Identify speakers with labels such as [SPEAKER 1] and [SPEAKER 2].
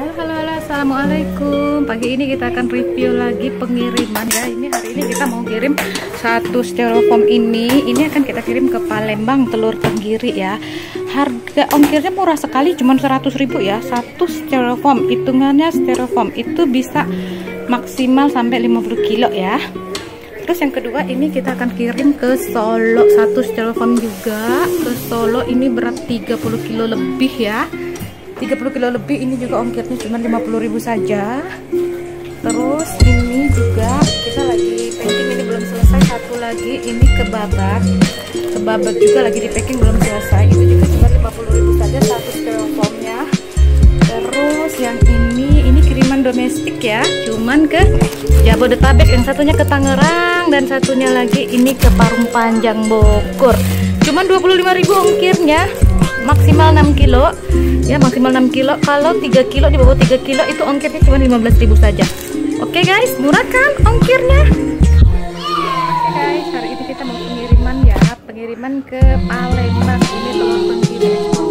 [SPEAKER 1] Halo, assalamualaikum. Pagi ini kita akan review lagi pengiriman ya. Hari ini kita mau kirim satu styrofoam ini akan kita kirim ke Palembang, Telur Tenggiri ya. Harga ongkirnya murah sekali, cuma 100.000 ya. Satu styrofoam, hitungannya styrofoam itu bisa maksimal sampai 50 kilo ya. Terus yang kedua ini kita akan kirim ke Solo, satu styrofoam juga ke Solo. Ini berat 30 kilo lebih ya. 30 kilo lebih, ini juga ongkirnya cuma 50.000 saja. Terus ini juga kita lagi packing, ini belum selesai. Satu lagi ini ke Babat juga lagi di packing, belum selesai. Itu juga cuma 50.000 saja satu styrofoamnya. Terus yang ini kiriman domestik ya, cuman ke Jabodetabek. Yang satunya ke Tangerang dan satunya lagi ini ke Parung Panjang Bogor. Cuman 25.000 ongkirnya, maksimal 6 kilo ya, maksimal 6 kilo. Kalau 3 kilo, di bawah 3 kilo itu ongkirnya cuma 15.000 saja. Oke guys, murah kan ongkirnya? Oke guys, hari ini kita mau pengiriman ya, pengiriman ke Palembang. Ini Telur Tenggiri.